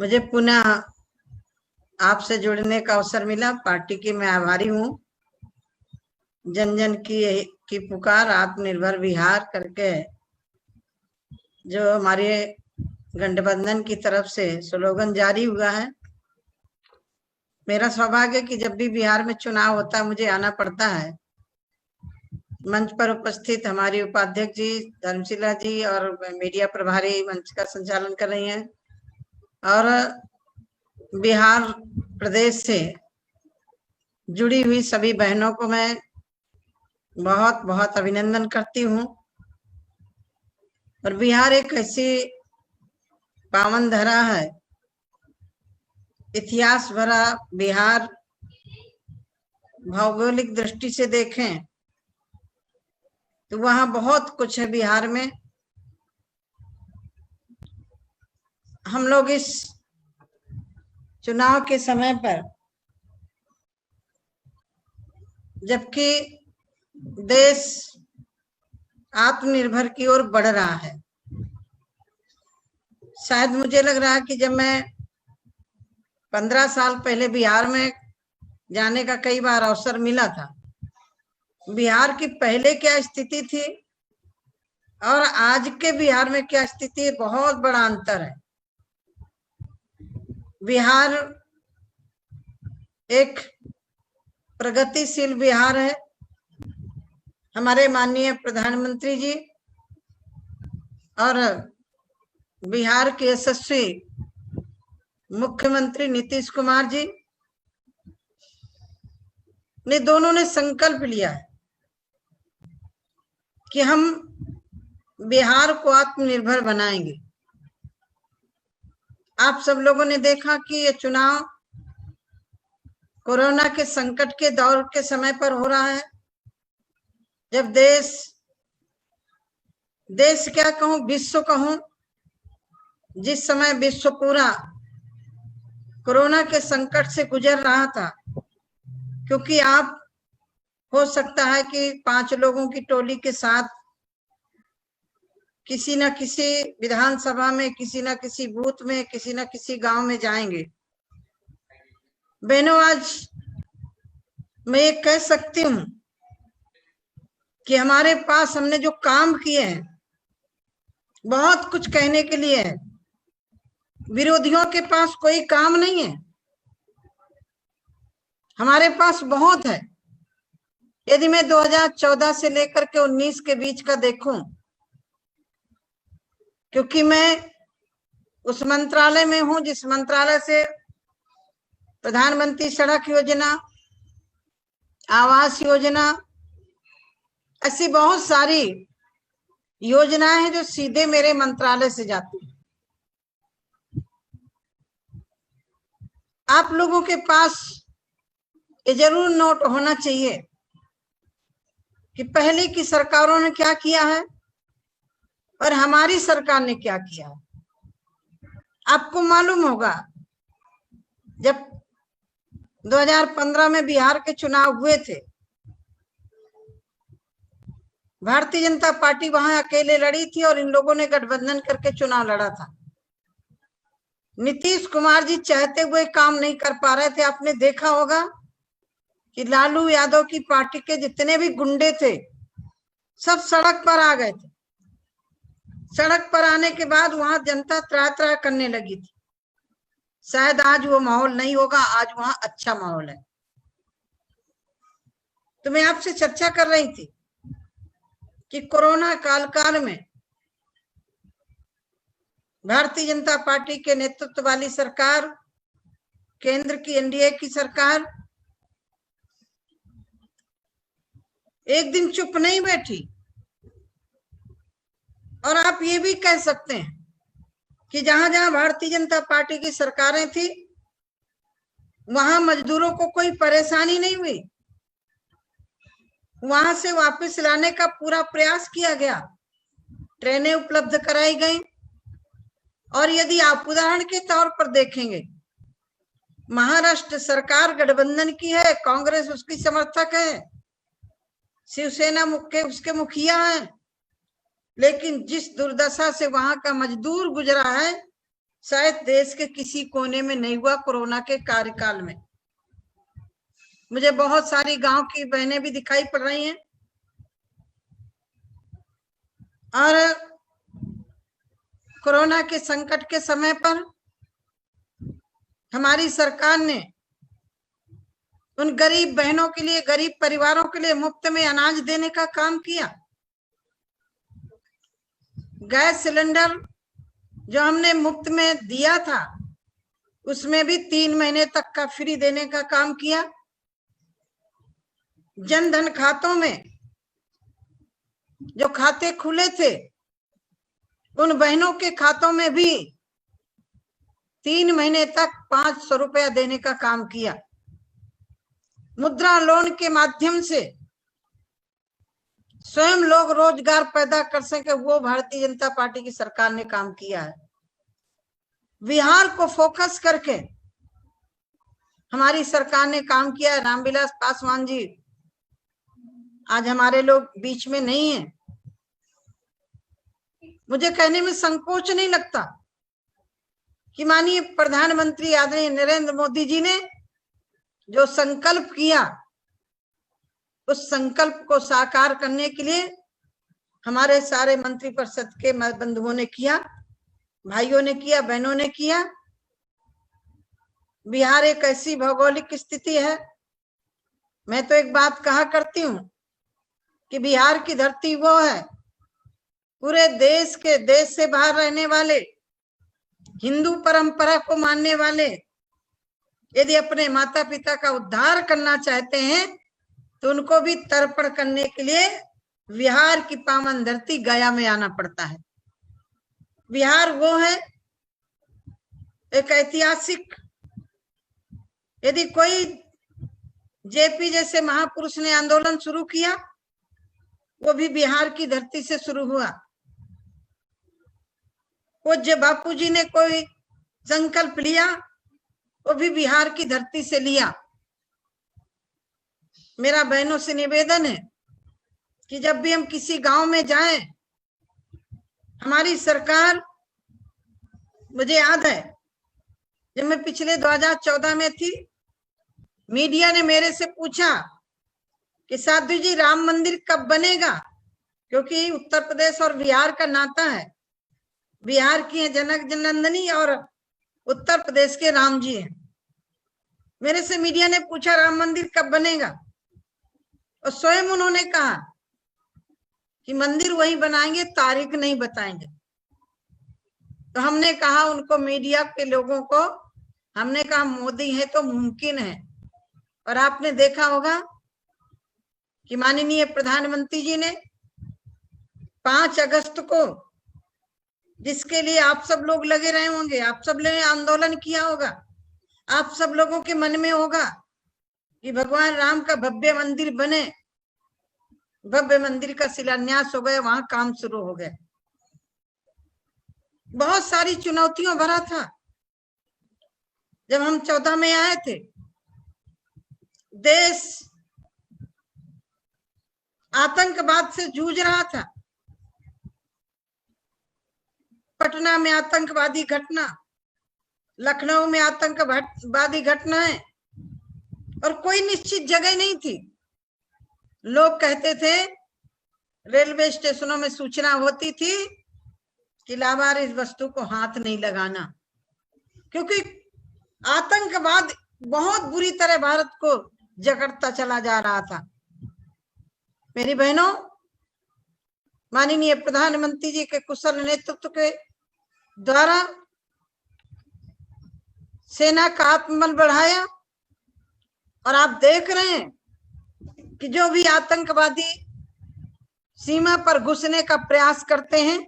मुझे पुनः आपसे जुड़ने का अवसर मिला। पार्टी की मैं आभारी हूँ। जन जन की पुकार आत्मनिर्भर बिहार करके जो हमारे गठबंधन की तरफ से स्लोगन जारी हुआ है। मेरा सौभाग्य कि जब भी बिहार में चुनाव होता है मुझे आना पड़ता है। मंच पर उपस्थित हमारी उपाध्यक्ष जी धर्मशिला जी और मीडिया प्रभारी मंच का संचालन कर रही हैं, और बिहार प्रदेश से जुड़ी हुई सभी बहनों को मैं बहुत बहुत अभिनंदन करती हूँ। और बिहार एक ऐसी पावन धरा है, इतिहास भरा बिहार। भौगोलिक दृष्टि से देखें तो वहां बहुत कुछ है बिहार में। हम लोग इस चुनाव के समय पर, जबकि देश आत्मनिर्भर की ओर बढ़ रहा है, शायद मुझे लग रहा है कि जब मैं 15 साल पहले बिहार में जाने का कई बार अवसर मिला था, बिहार की पहले क्या स्थिति थी और आज के बिहार में क्या स्थिति है, बहुत बड़ा अंतर है। बिहार एक प्रगतिशील बिहार है। हमारे माननीय प्रधानमंत्री जी और बिहार के यशस्वी मुख्यमंत्री नीतीश कुमार जी ने दोनों ने संकल्प लिया है कि हम बिहार को आत्मनिर्भर बनाएंगे। आप सब लोगों ने देखा कि ये चुनाव कोरोना के संकट के दौर के समय पर हो रहा है, जब देश क्या कहूं, विश्व कहूं, जिस समय विश्व पूरा कोरोना के संकट से गुजर रहा था। क्योंकि आप हो सकता है कि 5 लोगों की टोली के साथ किसी न किसी विधानसभा में, किसी न किसी बूथ में, किसी न किसी गांव में जाएंगे। बहनों, आज मैं ये कह सकती हूँ कि हमारे पास हमने जो काम किए हैं, बहुत कुछ कहने के लिए है। विरोधियों के पास कोई काम नहीं है, हमारे पास बहुत है। यदि मैं 2014 से लेकर के 19 के बीच का देखूं, क्योंकि मैं उस मंत्रालय में हूं जिस मंत्रालय से प्रधानमंत्री सड़क योजना, आवास योजना, ऐसी बहुत सारी योजनाएं हैं जो सीधे मेरे मंत्रालय से जाती हैं। आप लोगों के पास ये जरूर नोट होना चाहिए कि पहले की सरकारों ने क्या किया है और हमारी सरकार ने क्या किया है। आपको मालूम होगा, जब 2015 में बिहार के चुनाव हुए थे, भारतीय जनता पार्टी वहां अकेले लड़ी थी और इन लोगों ने गठबंधन करके चुनाव लड़ा था। नीतीश कुमार जी चाहते हुए काम नहीं कर पा रहे थे। आपने देखा होगा कि लालू यादव की पार्टी के जितने भी गुंडे थे सब सड़क पर आ गए थे। सड़क पर आने के बाद वहां जनता त्राह त्राह करने लगी थी। शायद आज वो माहौल नहीं होगा, आज वहां अच्छा माहौल है। तो मैं आपसे चर्चा कर रही थी कि कोरोना काल में भारतीय जनता पार्टी के नेतृत्व वाली सरकार, केंद्र की एनडीए की सरकार एक दिन चुप नहीं बैठी। और आप ये भी कह सकते हैं कि जहां जहां भारतीय जनता पार्टी की सरकारें थी वहां मजदूरों को कोई परेशानी नहीं हुई, वहां से वापस लाने का पूरा प्रयास किया गया, ट्रेनें उपलब्ध कराई गई। और यदि आप उदाहरण के तौर पर देखेंगे, महाराष्ट्र सरकार गठबंधन की है, कांग्रेस उसकी समर्थक है, शिवसेना उसके मुखिया है, लेकिन जिस दुर्दशा से वहां का मजदूर गुजरा है शायद देश के किसी कोने में नहीं हुआ कोरोना के कार्यकाल में। मुझे बहुत सारी गांव की बहनें भी दिखाई पड़ रही हैं और कोरोना के संकट के समय पर हमारी सरकार ने उन गरीब बहनों के लिए, गरीब परिवारों के लिए मुफ्त में अनाज देने का काम किया। गैस सिलेंडर जो हमने मुफ्त में दिया था उसमें भी 3 महीने तक का फ्री देने का काम किया। जनधन खातों में जो खाते खुले थे उन बहनों के खातों में भी 3 महीने तक 500 रुपया देने का काम किया। मुद्रा लोन के माध्यम से स्वयं लोग रोजगार पैदा कर सके, वो भारतीय जनता पार्टी की सरकार ने काम किया है। बिहार को फोकस करके हमारी सरकार ने काम किया है। रामविलास पासवान जी आज हमारे लोग बीच में नहीं है। मुझे कहने में संकोच नहीं लगता कि माननीय प्रधानमंत्री आदरणीय नरेंद्र मोदी जी ने जो संकल्प किया उस संकल्प को साकार करने के लिए हमारे सारे मंत्रिपरिषद के बंधुओं ने किया, भाइयों ने किया, बहनों ने किया। बिहार एक ऐसी भौगोलिक स्थिति है, मैं तो एक बात कहा करती हूँ कि बिहार की धरती वो है, पूरे देश से बाहर रहने वाले, हिंदू परंपरा को मानने वाले यदि अपने माता पिता का उद्धार करना चाहते हैं तो उनको भी तर्पण करने के लिए बिहार की पावन धरती गया में आना पड़ता है। बिहार वो है एक ऐतिहासिक, यदि कोई जेपी जैसे महापुरुष ने आंदोलन शुरू किया वो भी बिहार की धरती से शुरू हुआ। पूज्य बापू जी ने कोई संकल्प लिया वो भी बिहार की धरती से लिया। मेरा बहनों से निवेदन है कि जब भी हम किसी गांव में जाएं, हमारी सरकार, मुझे याद है जब मैं पिछले 2014 में थी, मीडिया ने मेरे से पूछा कि साधु जी राम मंदिर कब बनेगा, क्योंकि उत्तर प्रदेश और बिहार का नाता है। बिहार की है जनक जननंदनी और उत्तर प्रदेश के राम जी हैं। मेरे से मीडिया ने पूछा राम मंदिर कब बनेगा, और स्वयं उन्होंने कहा कि मंदिर वही बनाएंगे, तारीख नहीं बताएंगे। तो हमने कहा उनको, मीडिया के लोगों को हमने कहा मोदी है तो मुमकिन है। और आपने देखा होगा कि माननीय प्रधानमंत्री जी ने 5 अगस्त को, जिसके लिए आप सब लोग लगे रहे होंगे, आप सब ने आंदोलन किया होगा, आप सब लोगों के मन में होगा कि भगवान राम का भव्य मंदिर बने। भव्य मंदिर का शिलान्यास हो गया, वहां काम शुरू हो गया। बहुत सारी चुनौतियों भरा था। जब हम 14 में आए थे, देश आतंकवाद से जूझ रहा था। पटना में आतंकवादी घटना, लखनऊ में आतंकवादी घटनाएं, और कोई निश्चित जगह नहीं थी। लोग कहते थे, रेलवे स्टेशनों में सूचना होती थी कि लावारिस वस्तु को हाथ नहीं लगाना, क्योंकि आतंकवाद बहुत बुरी तरह भारत को जकड़ता चला जा रहा था। मेरी बहनों, माननीय प्रधानमंत्री जी के कुशल नेतृत्व के द्वारा सेना का आत्मबल बढ़ाया, और आप देख रहे हैं कि जो भी आतंकवादी सीमा पर घुसने का प्रयास करते हैं,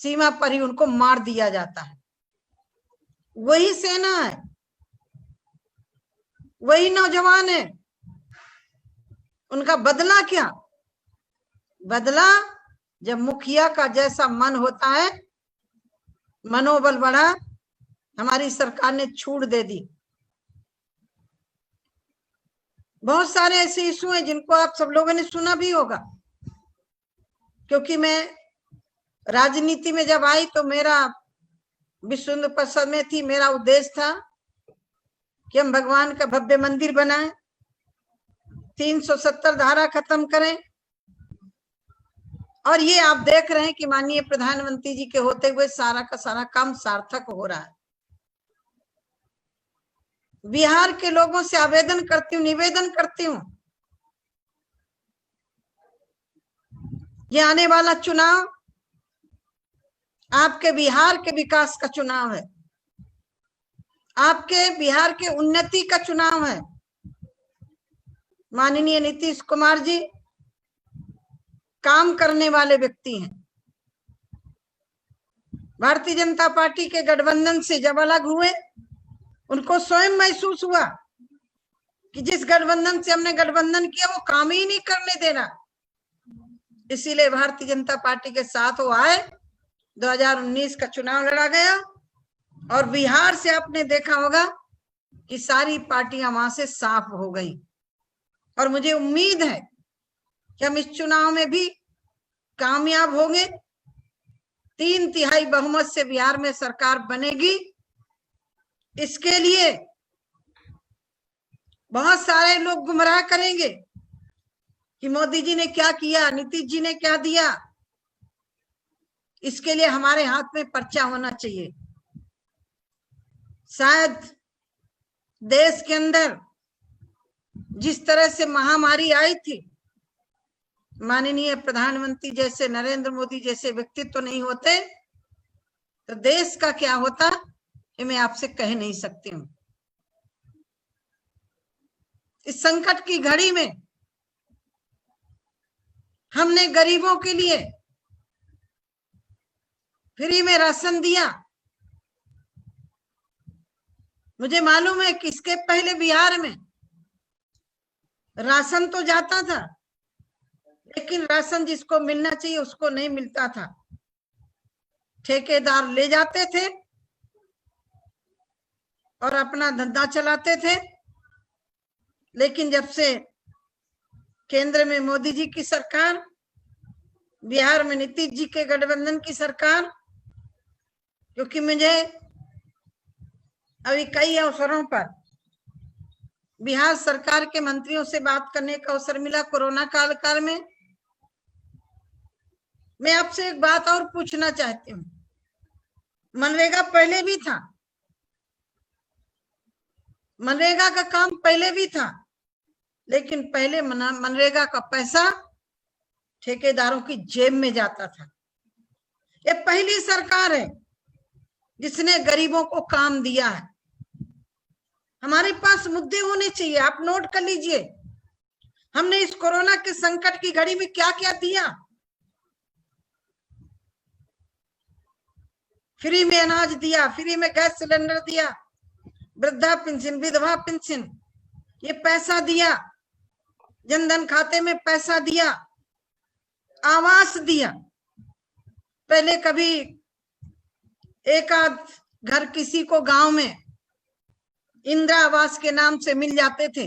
सीमा पर ही उनको मार दिया जाता है। वही सेना है, वही नौजवान है। उनका बदला क्या? बदला जब मुखिया का जैसा मन होता है, मनोबल बढ़ा, हमारी सरकार ने छूट दे दी। बहुत सारे ऐसे इशू हैं जिनको आप सब लोगों ने सुना भी होगा, क्योंकि मैं राजनीति में जब आई तो मेरा विश्व हिंदू परिषद में थी, मेरा उद्देश्य था कि हम भगवान का भव्य मंदिर बनाएं, 370 धारा खत्म करें। और ये आप देख रहे हैं कि माननीय प्रधानमंत्री जी के होते हुए सारा का सारा काम सार्थक हो रहा है। बिहार के लोगों से आवेदन करती हूँ, निवेदन करती हूँ, ये आने वाला चुनाव आपके बिहार के विकास का चुनाव है, आपके बिहार के उन्नति का चुनाव है। माननीय नीतीश कुमार जी काम करने वाले व्यक्ति हैं। भारतीय जनता पार्टी के गठबंधन से जब अलग हुए, उनको स्वयं महसूस हुआ कि जिस गठबंधन से हमने गठबंधन किया वो काम ही नहीं करने देना, इसीलिए भारतीय जनता पार्टी के साथ वो आए। 2019 का चुनाव लड़ा गया और बिहार से आपने देखा होगा कि सारी पार्टियां वहां से साफ हो गई। और मुझे उम्मीद है कि हम इस चुनाव में भी कामयाब होंगे। 3/3 बहुमत से बिहार में सरकार बनेगी। इसके लिए बहुत सारे लोग गुमराह करेंगे कि मोदी जी ने क्या किया, नीतीश जी ने क्या दिया। इसके लिए हमारे हाथ में पर्चा होना चाहिए। शायद देश के अंदर जिस तरह से महामारी आई थी, माननीय प्रधानमंत्री जैसे, नरेंद्र मोदी जैसे व्यक्तित्व तो नहीं होते तो देश का क्या होता, ये मैं आपसे कह नहीं सकती हूँ। इस संकट की घड़ी में हमने गरीबों के लिए फ्री में राशन दिया। मुझे मालूम है कि इसके पहले बिहार में राशन तो जाता था, लेकिन राशन जिसको मिलना चाहिए उसको नहीं मिलता था। ठेकेदार ले जाते थे और अपना धंधा चलाते थे। लेकिन जब से केंद्र में मोदी जी की सरकार, बिहार में नीतीश जी के गठबंधन की सरकार, क्योंकि मुझे अभी कई अवसरों पर बिहार सरकार के मंत्रियों से बात करने का अवसर मिला कोरोना काल में। मैं आपसे एक बात और पूछना चाहती हूँ। मनरेगा पहले भी था, मनरेगा का काम पहले भी था, लेकिन पहले मनरेगा का पैसा ठेकेदारों की जेब में जाता था। ये पहली सरकार है जिसने गरीबों को काम दिया है। हमारे पास मुद्दे होने चाहिए, आप नोट कर लीजिए। हमने इस कोरोना के संकट की घड़ी में क्या क्या दिया। फ्री में अनाज दिया, फ्री में गैस सिलेंडर दिया, वृद्धा पेंशन, विधवा पेंशन, ये पैसा दिया, जनधन खाते में पैसा दिया, आवास दिया। पहले कभी एक आध घर किसी को गांव में इंदिरा आवास के नाम से मिल जाते थे,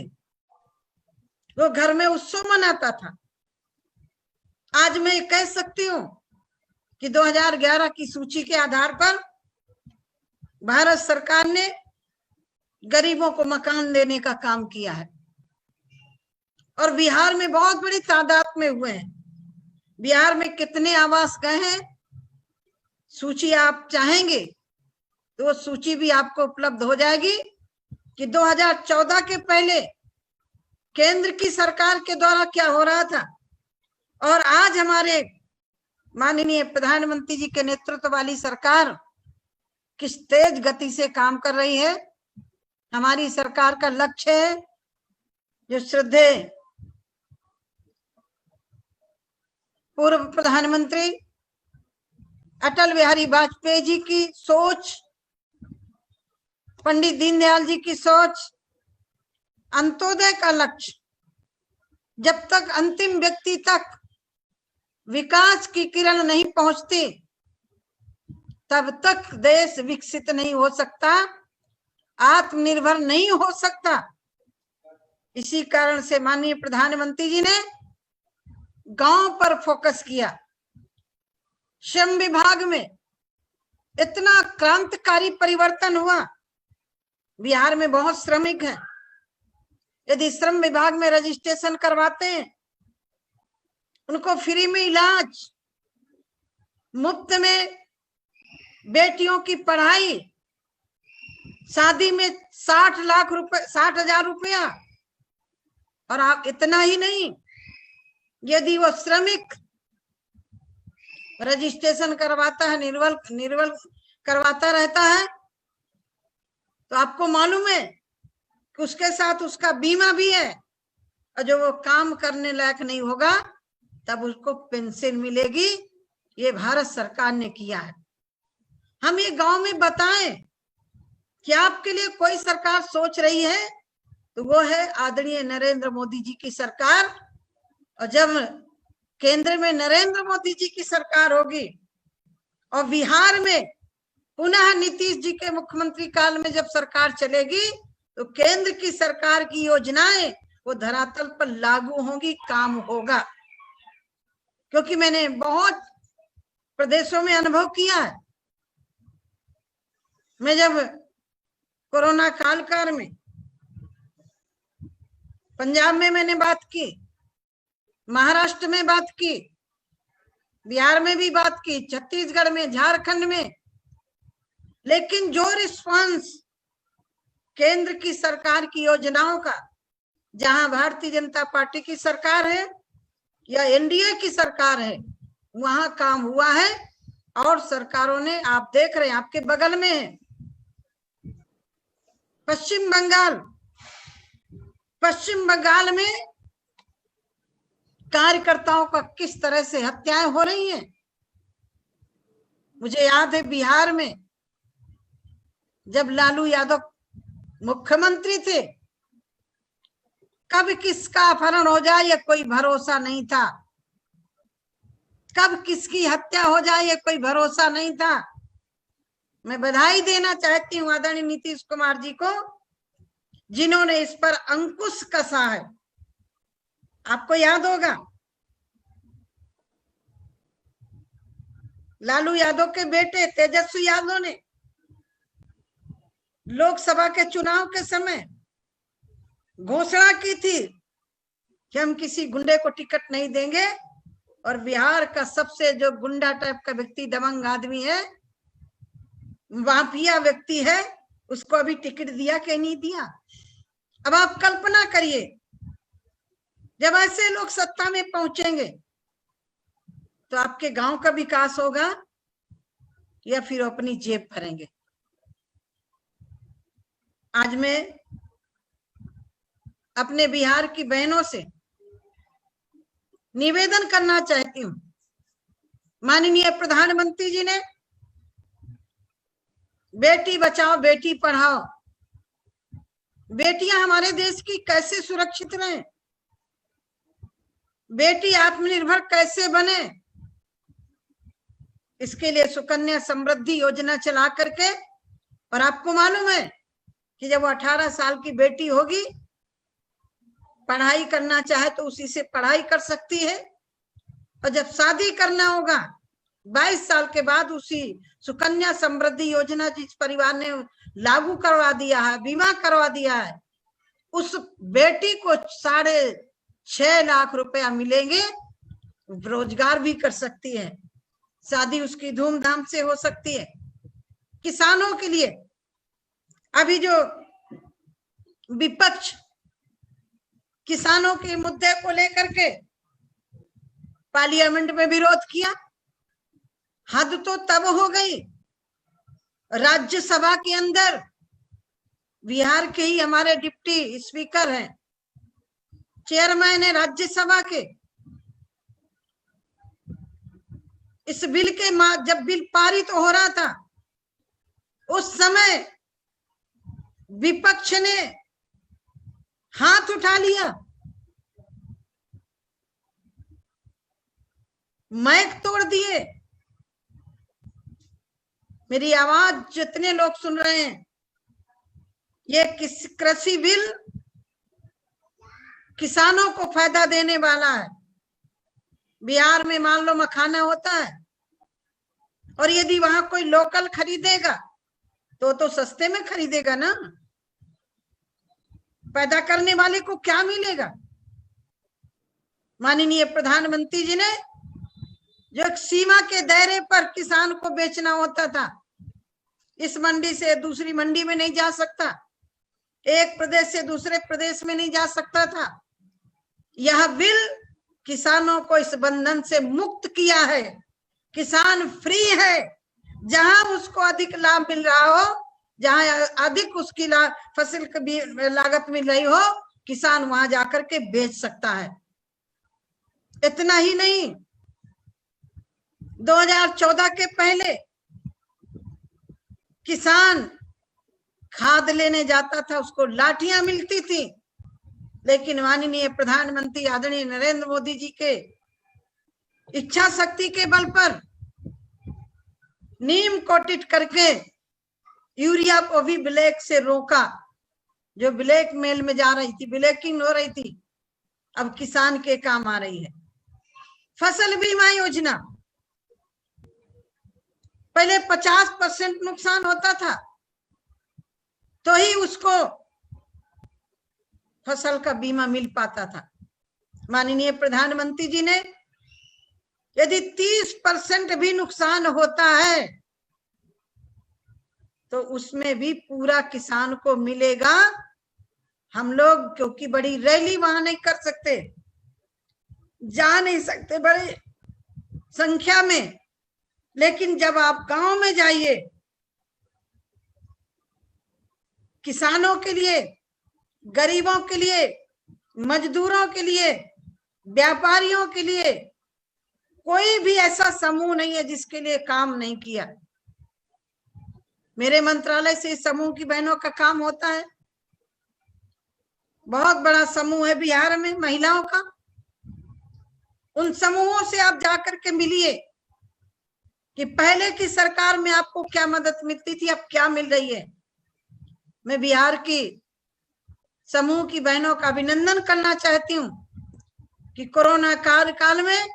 वो घर में उत्सव मनाता था। आज मैं कह सकती हूँ कि 2011 की सूची के आधार पर भारत सरकार ने गरीबों को मकान देने का काम किया है और बिहार में बहुत बड़ी तादाद में हुए हैं। बिहार में कितने आवास गए हैं, सूची आप चाहेंगे तो वो सूची भी आपको उपलब्ध हो जाएगी कि 2014 के पहले केंद्र की सरकार के द्वारा क्या हो रहा था और आज हमारे माननीय प्रधानमंत्री जी के नेतृत्व वाली सरकार किस तेज गति से काम कर रही है। हमारी सरकार का लक्ष्य है, जो श्रद्धेय पूर्व प्रधानमंत्री अटल बिहारी वाजपेयी जी की सोच, पंडित दीनदयाल जी की सोच, अंत्योदय का लक्ष्य, जब तक अंतिम व्यक्ति तक विकास की किरण नहीं पहुंचती तब तक देश विकसित नहीं हो सकता, आत्मनिर्भर नहीं हो सकता। इसी कारण से माननीय प्रधानमंत्री जी ने गांव पर फोकस किया। श्रम विभाग में इतना क्रांतिकारी परिवर्तन हुआ। बिहार में बहुत श्रमिक हैं, यदि श्रम विभाग में रजिस्ट्रेशन करवाते हैं, उनको फ्री में इलाज, मुफ्त में बेटियों की पढ़ाई, शादी में 60,00,000 रुपया। और आप इतना ही नहीं, यदि वो श्रमिक रजिस्ट्रेशन करवाता है, निर्वल करवाता रहता है, तो आपको मालूम है कि उसके साथ उसका बीमा भी है, और जो वो काम करने लायक नहीं होगा तब उसको पेंशन मिलेगी। ये भारत सरकार ने किया है। हम ये गांव में बताएं कि आपके लिए कोई सरकार सोच रही है, तो वो है आदरणीय नरेंद्र मोदी जी की सरकार। और जब केंद्र में नरेंद्र मोदी जी की सरकार होगी और बिहार में पुनः नीतीश जी के मुख्यमंत्री काल में जब सरकार चलेगी, तो केंद्र की सरकार की योजनाएं वो धरातल पर लागू होंगी, काम होगा। क्योंकि मैंने बहुत प्रदेशों में अनुभव किया है। मैं जब कोरोना काल में पंजाब में मैंने बात की, महाराष्ट्र में बात की, बिहार में भी बात की, छत्तीसगढ़ में, झारखंड में, लेकिन जो रिस्पांस केंद्र की सरकार की योजनाओं का, जहां भारतीय जनता पार्टी की सरकार है या एनडीए की सरकार है, वहां काम हुआ है। और सरकारों ने, आप देख रहे हैं, आपके बगल में है पश्चिम बंगाल में कार्यकर्ताओं का किस तरह से हत्याएं हो रही हैं। मुझे याद है बिहार में जब लालू यादव मुख्यमंत्री थे, कब किसका अपहरण हो जाए ये कोई भरोसा नहीं था, कब किसकी हत्या हो जाए ये कोई भरोसा नहीं था। मैं बधाई देना चाहती हूँ आदरणीय नीतीश कुमार जी को, जिन्होंने इस पर अंकुश कसा है। आपको याद होगा लालू यादव के बेटे तेजस्वी यादव ने लोकसभा के चुनाव के समय घोषणा की थी कि हम किसी गुंडे को टिकट नहीं देंगे, और बिहार का सबसे जो गुंडा टाइप का व्यक्ति, दबंग आदमी है, माफिया व्यक्ति है, उसको अभी टिकट दिया कि नहीं दिया। अब आप कल्पना करिए, जब ऐसे लोग सत्ता में पहुंचेंगे तो आपके गांव का विकास होगा या फिर अपनी जेब भरेंगे। आज मैं अपने बिहार की बहनों से निवेदन करना चाहती हूं। माननीय प्रधानमंत्री जी ने बेटी बचाओ बेटी पढ़ाओ, बेटियां हमारे देश की कैसे सुरक्षित रहें, बेटी आत्मनिर्भर कैसे बने, इसके लिए सुकन्या समृद्धि योजना चला करके, और आपको मालूम है कि जब 18 साल की बेटी होगी, पढ़ाई करना चाहे तो उसी से पढ़ाई कर सकती है, और जब शादी करना होगा 22 साल के बाद, उसी सुकन्या समृद्धि योजना जिस परिवार ने लागू करवा दिया है, बीमा करवा दिया है, उस बेटी को 6.5 लाख रुपया मिलेंगे, रोजगार भी कर सकती है, शादी उसकी धूमधाम से हो सकती है। किसानों के लिए अभी जो विपक्ष किसानों के मुद्दे को लेकर के पार्लियामेंट में विरोध किया, हद तो तब हो गई, राज्यसभा के अंदर बिहार के ही हमारे डिप्टी स्पीकर हैं, चेयरमैन है राज्यसभा के, इस बिल के जब बिल पारित हो रहा था, उस समय विपक्ष ने हाथ उठा लिया, माइक तोड़ दिए। मेरी आवाज जितने लोग सुन रहे हैं, ये कृषि बिल किसानों को फायदा देने वाला है। बिहार में मान लो मखाना होता है और यदि वहां कोई लोकल खरीदेगा तो सस्ते में खरीदेगा ना, पैदा करने वाले को क्या मिलेगा। माननीय प्रधानमंत्री जी ने जो एक सीमा के दायरे पर किसान को बेचना होता था, इस मंडी से दूसरी मंडी में नहीं जा सकता, एक प्रदेश से दूसरे प्रदेश में नहीं जा सकता था, यह बिल किसानों को इस बंधन से मुक्त किया है। किसान फ्री है, जहां उसको अधिक लाभ मिल रहा हो, जहां अधिक उसकी फसल की लागत मिल रही हो, किसान वहां जाकर के बेच सकता है। इतना ही नहीं, 2014 के पहले किसान खाद लेने जाता था, उसको लाठियां मिलती थी, लेकिन माननीय प्रधानमंत्री आदरणीय नरेंद्र मोदी जी के इच्छा शक्ति के बल पर नीम कोटित करके यूरिया को भी ब्लैक से रोका, जो ब्लैक मेल में जा रही थी, ब्लैकिंग हो रही थी, अब किसान के काम आ रही है। फसल बीमा योजना, पहले 50% नुकसान होता था तो ही उसको फसल का बीमा मिल पाता था। माननीय प्रधानमंत्री जी ने यदि 30% भी नुकसान होता है तो उसमें भी पूरा किसान को मिलेगा। हम लोग क्योंकि बड़ी रैली वहां नहीं कर सकते, जा नहीं सकते बड़े संख्या में, लेकिन जब आप गांव में जाइए, किसानों के लिए, गरीबों के लिए, मजदूरों के लिए, व्यापारियों के लिए कोई भी ऐसा समूह नहीं है जिसके लिए काम नहीं किया। मेरे मंत्रालय से इस समूह की बहनों का काम होता है। बहुत बड़ा समूह है बिहार में महिलाओं का। उन समूहों से आप जाकर के मिलिए कि पहले की सरकार में आपको क्या मदद मिलती थी, अब क्या मिल रही है। मैं बिहार की समूह की बहनों का अभिनंदन करना चाहती हूँ कि कोरोना काल में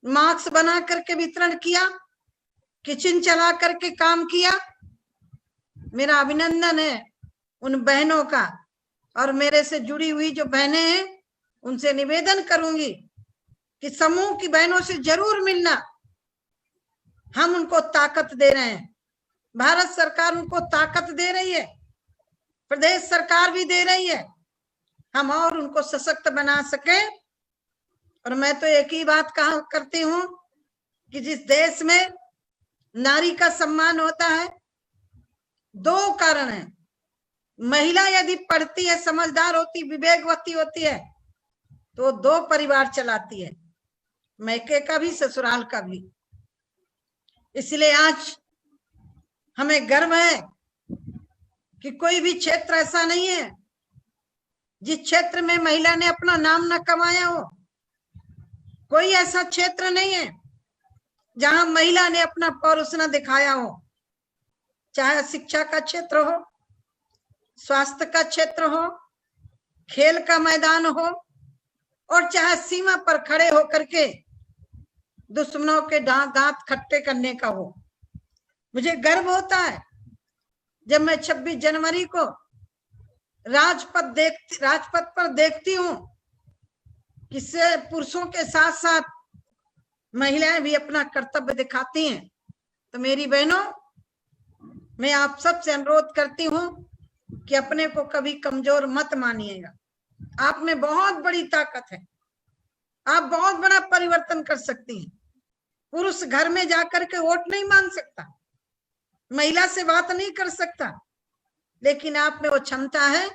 मास्क बना करके वितरण किया, किचन चला करके काम किया। मेरा अभिनंदन है उन बहनों का, और मेरे से जुड़ी हुई जो बहनें हैं उनसे निवेदन करूंगी कि समूह की बहनों से जरूर मिलना। हम उनको ताकत दे रहे हैं, भारत सरकार उनको ताकत दे रही है, प्रदेश सरकार भी दे रही है, हम और उनको सशक्त बना सके। और मैं तो एक ही बात कहा करती हूं कि जिस देश में नारी का सम्मान होता है, 2 कारण है। महिला यदि पढ़ती है, समझदार होती, विवेकवती होती है, तो 2 परिवार चलाती है, मैके का भी, ससुराल का भी। इसलिए आज हमें गर्व है कि कोई भी क्षेत्र ऐसा नहीं है जिस क्षेत्र में महिला ने अपना नाम न कमाया हो। कोई ऐसा क्षेत्र नहीं है जहां महिला ने अपना पौरुष न दिखाया हो, चाहे शिक्षा का क्षेत्र हो, स्वास्थ्य का क्षेत्र हो, खेल का मैदान हो, और चाहे सीमा पर खड़े होकर के दुश्मनों के दांत खट्टे करने का हो। मुझे गर्व होता है जब मैं 26 जनवरी को राजपथ पर देखती हूँ कि पुरुषों के साथ साथ महिलाएं भी अपना कर्तव्य दिखाती हैं। तो मेरी बहनों, मैं आप सबसे अनुरोध करती हूँ कि अपने को कभी कमजोर मत मानिएगा। आप में बहुत बड़ी ताकत है, आप बहुत बड़ा परिवर्तन कर सकती हैं। पुरुष घर में जाकर के वोट नहीं मांग सकता, महिला से बात नहीं कर सकता, लेकिन आप में वो क्षमता है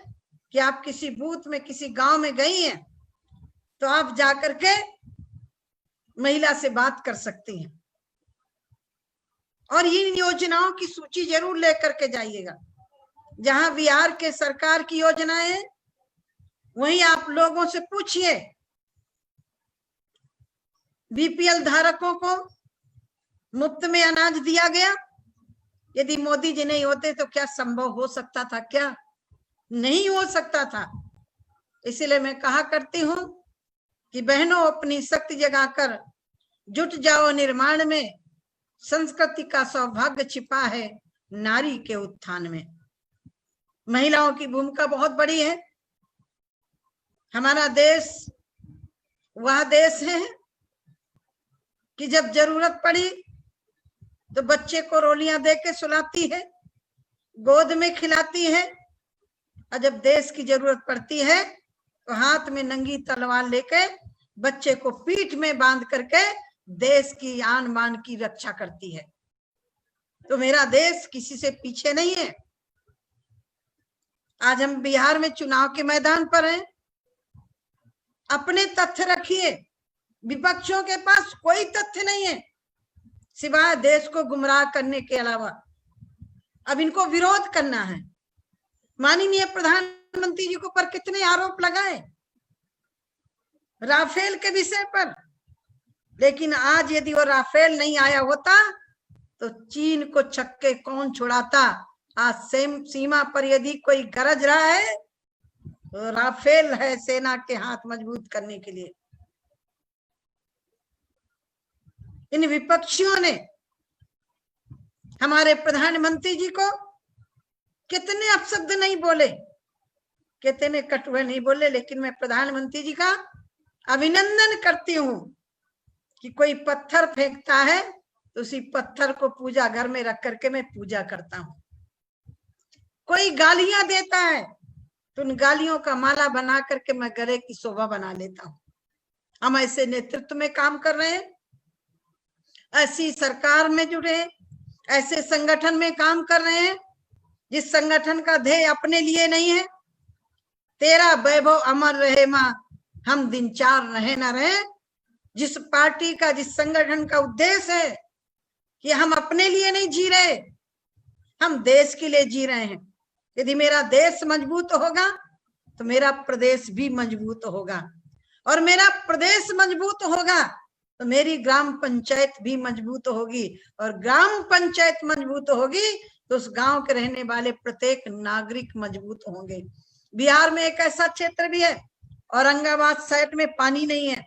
कि आप किसी बूथ में, किसी गांव में गई हैं तो आप जाकर के महिला से बात कर सकती हैं। और इन योजनाओं की सूची जरूर लेकर के जाइएगा। जहां बिहार के सरकार की योजनाएं हैं वहीं आप लोगों से पूछिए। बीपीएल धारकों को मुफ्त में अनाज दिया गया। यदि मोदी जी नहीं होते तो क्या संभव हो सकता था? क्या नहीं हो सकता था। इसलिए मैं कहा करती हूं कि बहनों, अपनी शक्ति जगाकर जुट जाओ निर्माण में, संस्कृति का सौभाग्य छिपा है नारी के उत्थान में। महिलाओं की भूमिका बहुत बड़ी है। हमारा देश वह देश है कि जब जरूरत पड़ी तो बच्चे को रोलियां दे के सुलाती है, गोद में खिलाती है, और जब देश की जरूरत पड़ती है तो हाथ में नंगी तलवार लेके बच्चे को पीठ में बांध करके देश की आन बान की रक्षा करती है। तो मेरा देश किसी से पीछे नहीं है। आज हम बिहार में चुनाव के मैदान पर हैं। अपने तथ्य रखिए, विपक्षों के पास कोई तथ्य नहीं है सिवाय देश को गुमराह करने के अलावा। अब इनको विरोध करना है। माननीय प्रधानमंत्री जी के ऊपर कितने आरोप लगाए राफेल के विषय पर, लेकिन आज यदि वो राफेल नहीं आया होता तो चीन को छक्के कौन छुड़ाता। आज सीमा पर यदि कोई गरज रहा है तो राफेल है सेना के हाथ मजबूत करने के लिए। इन विपक्षियों ने हमारे प्रधानमंत्री जी को कितने अपशब्द नहीं बोले, कितने कटुए नहीं बोले, लेकिन मैं प्रधानमंत्री जी का अभिनंदन करती हूं कि कोई पत्थर फेंकता है तो उसी पत्थर को पूजा घर में रख करके मैं पूजा करता हूं। कोई गालियां देता है तो उन गालियों का माला बना करके मैं गले की शोभा बना लेता हूं। हम ऐसे नेतृत्व में काम कर रहे हैं, ऐसी सरकार में जुड़े हैं, ऐसे संगठन में काम कर रहे हैं जिस संगठन का ध्येय अपने लिए नहीं है। तेरा वैभव अमर रहे मां, हम दिन चार रहे ना रहे। जिस पार्टी का, जिस संगठन का उद्देश्य है कि हम अपने लिए नहीं जी रहे, हम देश के लिए जी रहे हैं। यदि मेरा देश मजबूत होगा तो मेरा प्रदेश भी मजबूत होगा, और मेरा प्रदेश मजबूत होगा तो मेरी ग्राम पंचायत भी मजबूत होगी, और ग्राम पंचायत मजबूत होगी तो उस गांव के रहने वाले प्रत्येक नागरिक मजबूत होंगे। बिहार में एक ऐसा क्षेत्र भी है, औरंगाबाद साइड में पानी नहीं है।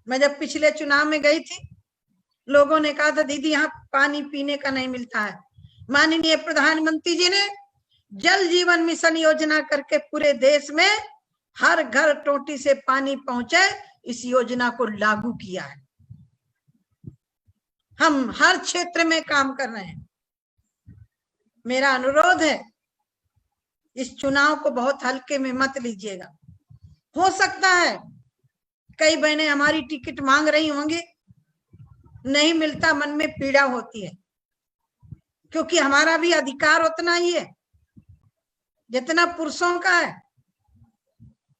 मैं जब पिछले चुनाव में गई थी, लोगों ने कहा था दीदी यहाँ पानी पीने का नहीं मिलता है। माननीय प्रधानमंत्री जी ने जल जीवन मिशन योजना करके पूरे देश में हर घर टोटी से पानी पहुंचे, इस योजना को लागू किया है। हम हर क्षेत्र में काम कर रहे हैं। मेरा अनुरोध है, इस चुनाव को बहुत हल्के में मत लीजिएगा। हो सकता है कई बहनें हमारी टिकट मांग रही होंगी, नहीं मिलता, मन में पीड़ा होती है, क्योंकि हमारा भी अधिकार उतना ही है जितना पुरुषों का है।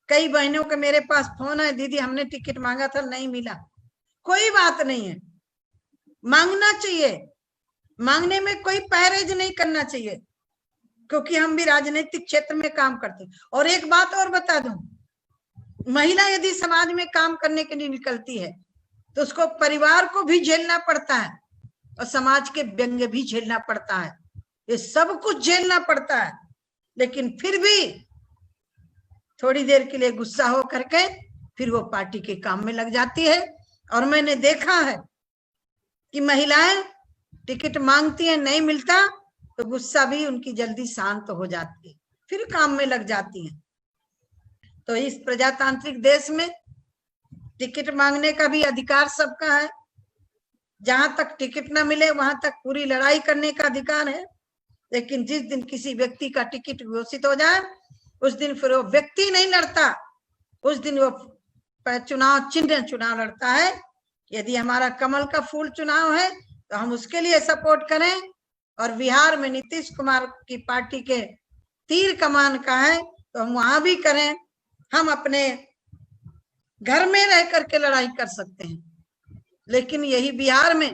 कई बहनों के मेरे पास फोन है, दीदी हमने टिकट मांगा था नहीं मिला। कोई बात नहीं है, मांगना चाहिए, मांगने में कोई परहेज नहीं करना चाहिए, क्योंकि हम भी राजनीतिक क्षेत्र में काम करते हैं। और एक बात और बता दूं, महिला यदि समाज में काम करने के लिए निकलती है तो उसको परिवार को भी झेलना पड़ता है और समाज के व्यंग्य भी झेलना पड़ता है, ये सब कुछ झेलना पड़ता है। लेकिन फिर भी थोड़ी देर के लिए गुस्सा हो करके फिर वो पार्टी के काम में लग जाती है। और मैंने देखा है कि महिलाएं टिकट मांगती हैं, नहीं मिलता तो गुस्सा भी उनकी जल्दी शांत हो जाती है, फिर काम में लग जाती हैं। तो इस प्रजातांत्रिक देश में टिकट मांगने का भी अधिकार सबका है। जहां तक टिकट ना मिले वहां तक पूरी लड़ाई करने का अधिकार है। लेकिन जिस दिन किसी व्यक्ति का टिकट घोषित हो जाए उस दिन फिर वो व्यक्ति नहीं लड़ता, उस दिन वो चुनाव लड़ता है। यदि हमारा कमल का फूल चुनाव है तो हम उसके लिए सपोर्ट करें, और बिहार में नीतीश कुमार की पार्टी के तीर कमान का है तो हम वहां भी करें। हम अपने घर में रह करके लड़ाई कर सकते हैं, लेकिन यही बिहार में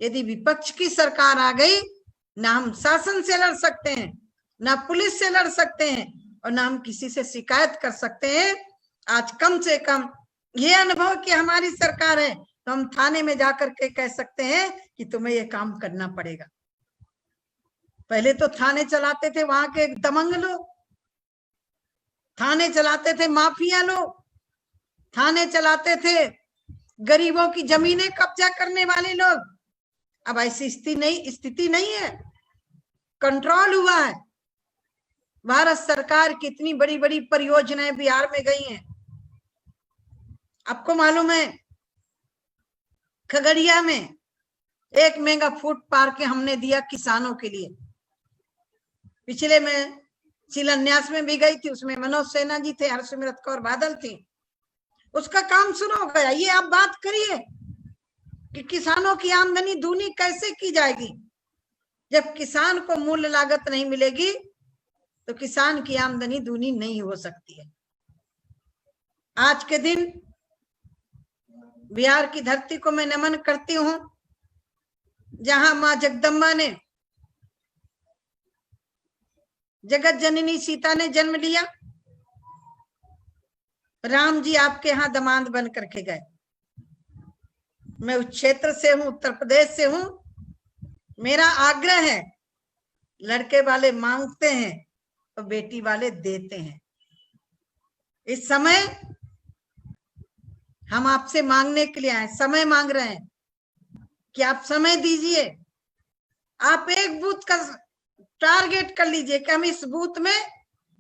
यदि विपक्ष की सरकार आ गई, ना हम शासन से लड़ सकते हैं, ना पुलिस से लड़ सकते हैं, और ना हम किसी से शिकायत कर सकते हैं। आज कम से कम ये अनुभव कि हमारी सरकार है तो हम थाने में जाकर के कह सकते हैं कि तुम्हें ये काम करना पड़ेगा। पहले तो थाने चलाते थे वहां के दबंग लोग, थाने चलाते थे माफिया लोग, थाने चलाते थे गरीबों की जमीनें कब्जा करने वाले लोग। अब ऐसी स्थिति नहीं है, कंट्रोल हुआ है। भारत सरकार की इतनी बड़ी बड़ी परियोजनाएं बिहार में गई हैं। आपको मालूम है खगड़िया में 1 मेगा फूड पार्क हमने दिया किसानों के लिए। पिछले में शिलान्यास में भी गई थी, उसमें मनोज सिन्हा जी थे, हरसिमरत कौर बादल थी। उसका काम शुरू हो गया। ये आप बात करिए कि किसानों की आमदनी दूनी कैसे की जाएगी। जब किसान को मूल्य लागत नहीं मिलेगी तो किसान की आमदनी दूनी नहीं हो सकती है। आज के दिन बिहार की धरती को मैं नमन करती हूं, जहां मां जगदम्बा ने, जगत जननी सीता ने जन्म लिया। राम जी आपके यहाँ दामाद बन करके गए। मैं उस क्षेत्र से हूं, उत्तर प्रदेश से हूं। मेरा आग्रह है, लड़के वाले मांगते हैं तो बेटी वाले देते हैं। इस समय हम आपसे मांगने के लिए आए, समय मांग रहे हैं कि आप समय दीजिए। आप एक बूथ का टारगेट कर लीजिए कि हम इस बूथ में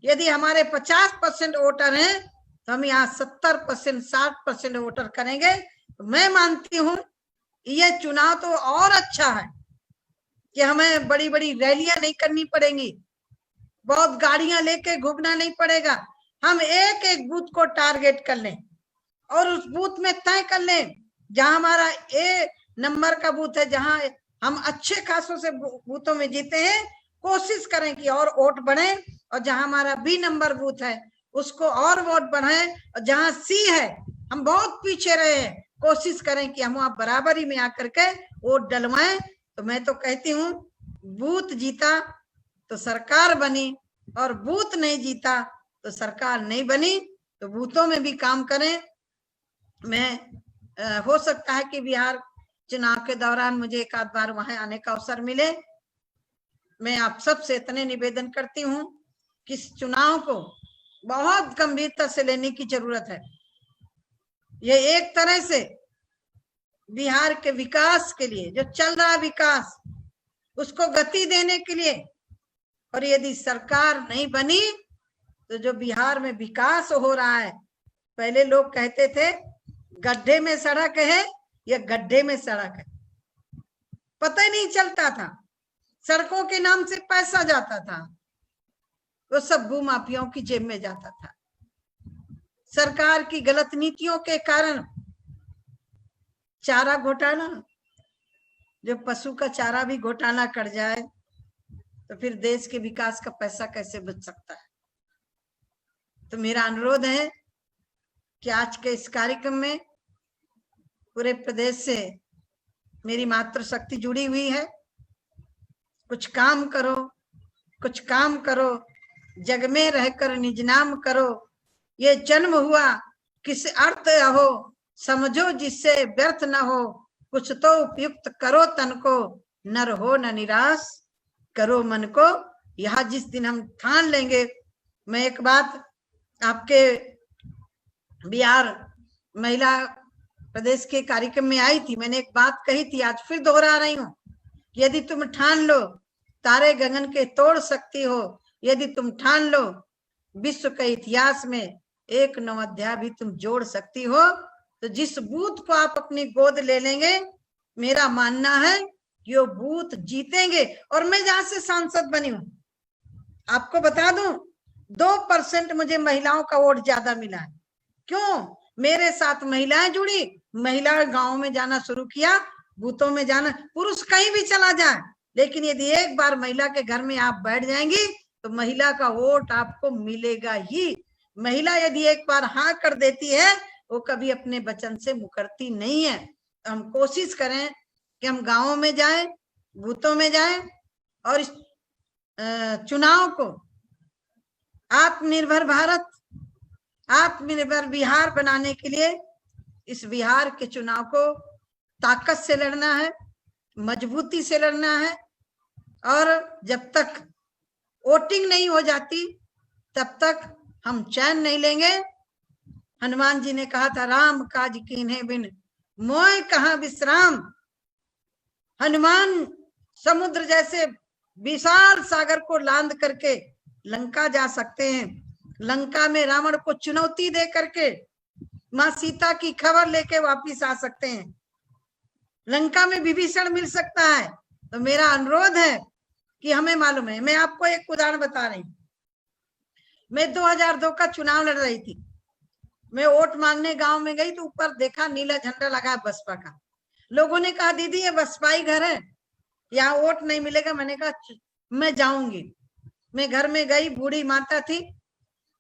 यदि हमारे 50% वोटर हैं तो हम यहाँ 70% 60% वोटर करेंगे। तो मैं मानती हूं ये चुनाव तो और अच्छा है कि हमें बड़ी बड़ी रैलियां नहीं करनी पड़ेंगी, बहुत गाड़ियां लेके घूमना नहीं पड़ेगा। हम एक एक बूथ को टारगेट कर लें और उस बूथ में तय कर लें जहां हमारा ए नंबर का बूथ है, जहां हम अच्छे खासों से बूथों में जीते हैं, कोशिश करें कि और वोट बढ़े। और जहां हमारा बी नंबर बूथ है उसको और वोट बढ़ाएं। और जहां सी है हम बहुत पीछे रहे हैं, कोशिश करें कि हम वहां बराबरी में आकर के वोट डलवाएं। तो मैं तो कहती हूँ बूथ जीता तो सरकार बनी, और बूथ नहीं जीता तो सरकार नहीं बनी। तो बूथों में भी काम करें। मैं हो सकता है कि बिहार चुनाव के दौरान मुझे एक आध बार वहां आने का अवसर मिले। मैं आप सबसे इतने निवेदन करती हूँ कि इस चुनाव को बहुत गंभीरता से लेने की जरूरत है। ये एक तरह से बिहार के विकास के लिए, जो चल रहा विकास, उसको गति देने के लिए। और यदि सरकार नहीं बनी तो जो बिहार में विकास हो रहा है, पहले लोग कहते थे गड्ढे में सड़क है या गड्ढे में सड़क है, पता ही नहीं चलता था। सड़कों के नाम से पैसा जाता था, वो सब भूमाफियाओं की जेब में जाता था। सरकार की गलत नीतियों के कारण चारा घोटाला, जब पशु का चारा भी घोटाला कर जाए तो फिर देश के विकास का पैसा कैसे बच सकता है। तो मेरा अनुरोध है कि आज के इस कार्यक्रम में पूरे प्रदेश से मेरी मातृशक्ति जुड़ी हुई है। कुछ काम करो, कुछ काम करो, जग में रहकर निज नाम करो। ये जन्म हुआ किस अर्थ हो, समझो जिससे व्यर्थ न हो। कुछ तो उपयुक्त करो तन को, नर हो न निराश करो मन को। यहाँ जिस दिन हम ठान लेंगे, मैं एक बात आपके बिहार महिला प्रदेश के कार्यक्रम में आई थी, मैंने एक बात कही थी, आज फिर दोहरा रही हूँ। यदि तुम ठान लो तारे गगन के तोड़ सकती हो, यदि तुम ठान लो विश्व के इतिहास में एक नव अध्याय भी तुम जोड़ सकती हो, तो जिस बूथ को आप अपनी गोद ले लेंगे, मेरा मानना है कि वो बूथ जीतेंगे। और मैं जहां से सांसद बनी हूं, आपको बता दूं, 2% मुझे महिलाओं का वोट ज्यादा मिला है। क्यों? मेरे साथ महिलाएं जुड़ी, महिला गांव में जाना शुरू किया, बूथों में जाना। पुरुष कहीं भी चला जाए, लेकिन यदि एक बार महिला के घर में आप बैठ जाएंगी तो महिला का वोट आपको मिलेगा ही। महिला यदि एक बार हाँ कर देती है, वो कभी अपने वचन से मुकरती नहीं है। तो हम कोशिश करें कि हम गांवों में जाएं, बूथों में जाएं, और इस चुनाव को आत्मनिर्भर भारत, आत्मनिर्भर बिहार बनाने के लिए इस बिहार के चुनाव को ताकत से लड़ना है, मजबूती से लड़ना है। और जब तक वोटिंग नहीं हो जाती तब तक हम चैन नहीं लेंगे। हनुमान जी ने कहा था, राम काज कीन्हे बिन मोय कहाँ विश्राम। हनुमान समुद्र जैसे विशाल सागर को लांद करके लंका जा सकते हैं। लंका में रावण को चुनौती दे करके मां सीता की खबर लेके वापिस आ सकते हैं। लंका में विभीषण मिल सकता है। तो मेरा अनुरोध है कि हमें मालूम है, मैं आपको एक उदाहरण बता रही हूँ। मैं 2002 का चुनाव लड़ रही थी। मैं वोट मांगने गांव में गई तो ऊपर देखा नीला झंडा लगा बसपा का। लोगों ने कहा दीदी ये बसपाई घर है, यहाँ वोट नहीं मिलेगा। मैंने कहा मैं जाऊंगी। मैं घर में गई, बूढ़ी माता थी।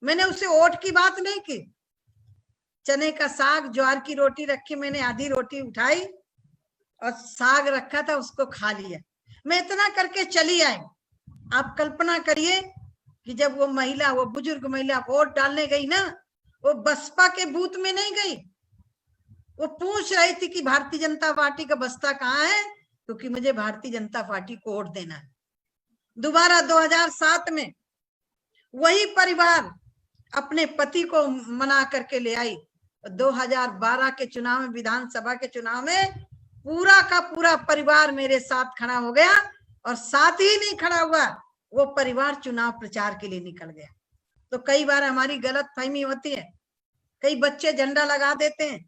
मैंने उससे वोट की बात नहीं की। चने का साग, ज्वार की रोटी रखी, मैंने आधी रोटी उठाई और साग रखा था उसको खा लिया। मैं इतना करके चली आई। आप कल्पना करिए कि जब वो महिला, वो बुजुर्ग महिला वोट डालने गई ना, वो बसपा के बूथ में नहीं गई। वो पूछ रही थी कि भारतीय जनता पार्टी का बस्ता कहाँ है, क्योंकि मुझे भारतीय जनता पार्टी को वोट देना है। दोबारा 2007 में वही परिवार अपने पति को मना करके ले आई। 2012 के चुनाव में, विधानसभा के चुनाव में पूरा का पूरा परिवार मेरे साथ खड़ा हो गया। और साथ ही नहीं खड़ा हुआ, वो परिवार चुनाव प्रचार के लिए निकल गया। तो कई बार हमारी गलत फहमी होती है। कई बच्चे झंडा लगा देते हैं।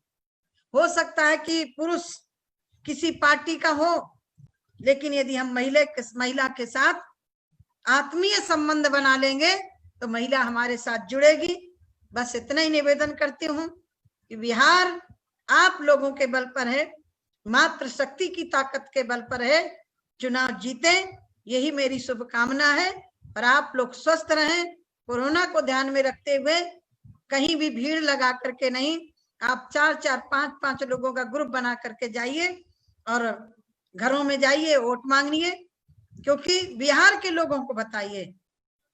हो सकता है कि पुरुष किसी पार्टी का हो, लेकिन यदि हम महिला के साथ आत्मीय संबंध बना लेंगे तो महिला हमारे साथ जुड़ेगी। बस इतना ही निवेदन करती हूँ कि बिहार आप लोगों के बल पर है, मात्र शक्ति की ताकत के बल पर है। चुनाव जीते, यही मेरी शुभकामना है। और आप लोग स्वस्थ रहें। कोरोना को ध्यान में रखते हुए कहीं भी भीड़ लगा करके नहीं, आप 4-4, 5-5 लोगों का ग्रुप बना करके जाइए और घरों में जाइए, वोट मांगिए। क्योंकि बिहार के लोगों को बताइए,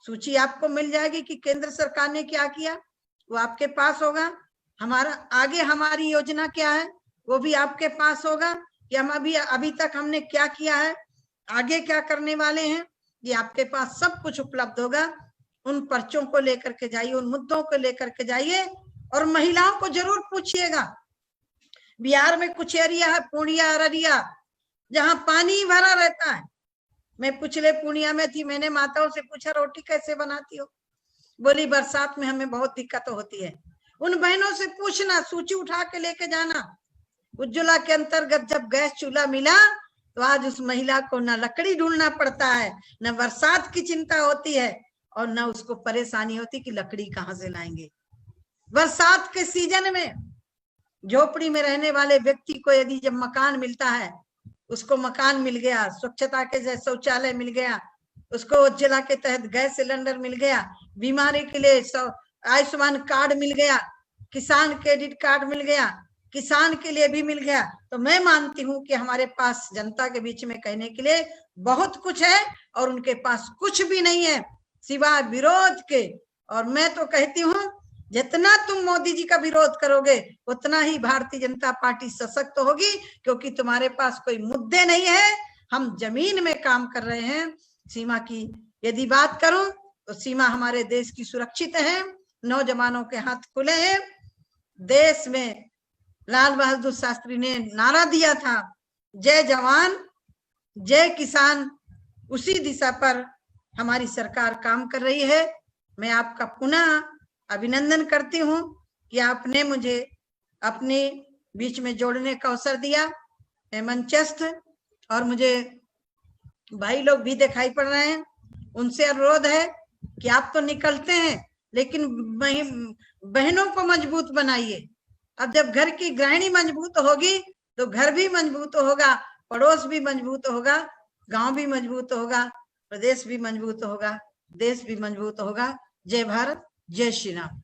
सूची आपको मिल जाएगी कि केंद्र सरकार ने क्या किया, वो आपके पास होगा। हमारा आगे हमारी योजना क्या है वो भी आपके पास होगा कि हम अभी तक हमने क्या किया है, आगे क्या करने वाले हैं, ये आपके पास सब कुछ उपलब्ध होगा। उन पर्चों को लेकर के जाइए, उन मुद्दों को लेकर के जाइए और महिलाओं को जरूर पूछिएगा। बिहार में कुछ एरिया है, पूर्णिया, अररिया, जहां पानी भरा रहता है। मैं पिछले पूर्णिया में थी, मैंने माताओं से पूछा रोटी कैसे बनाती हो, बोली बरसात में हमें बहुत दिक्कत होती है। उन बहनों से पूछना, सूची उठा के लेके जाना। उज्ज्वला के अंतर्गत जब गैस चूल्हा मिला तो आज उस महिला को न लकड़ी ढूंढना पड़ता है, न बरसात की चिंता होती है और न उसको परेशानी होती कि लकड़ी कहाँ से लाएंगे। बरसात के सीजन में झोपड़ी में रहने वाले व्यक्ति को यदि जब मकान मिलता है, उसको मकान मिल गया, स्वच्छता के शौचालय मिल गया, उसको उज्ज्वला के तहत गैस सिलेंडर मिल गया, बीमारी के लिए आयुष्मान कार्ड मिल गया, किसान क्रेडिट कार्ड मिल गया, किसान के लिए भी मिल गया। तो मैं मानती हूँ कि हमारे पास जनता के बीच में कहने के लिए बहुत कुछ है और उनके पास कुछ भी नहीं है सिवाय विरोध के। और मैं तो कहती हूँ जितना तुम मोदी जी का विरोध करोगे उतना ही भारतीय जनता पार्टी सशक्त होगी, क्योंकि तुम्हारे पास कोई मुद्दे नहीं है। हम जमीन में काम कर रहे हैं। सीमा की यदि बात करूं तो सीमा हमारे देश की सुरक्षित है, नौजवानों के हाथ खुले हैं। देश में लाल बहादुर शास्त्री ने नारा दिया था, जय जवान जय किसान, उसी दिशा पर हमारी सरकार काम कर रही है। मैं आपका पुनः अभिनंदन करती हूँ कि आपने मुझे अपने बीच में जोड़ने का अवसर दिया। मैं मंचस्थ और मुझे भाई लोग भी दिखाई पड़ रहे हैं, उनसे अनुरोध है कि आप तो निकलते हैं लेकिन बहनों को मजबूत बनाइए। अब जब घर की गृहिणी मजबूत होगी तो घर भी मजबूत होगा, पड़ोस भी मजबूत होगा, गांव भी मजबूत होगा, प्रदेश भी मजबूत होगा, देश भी मजबूत होगा। जय भारत, जय श्री राम।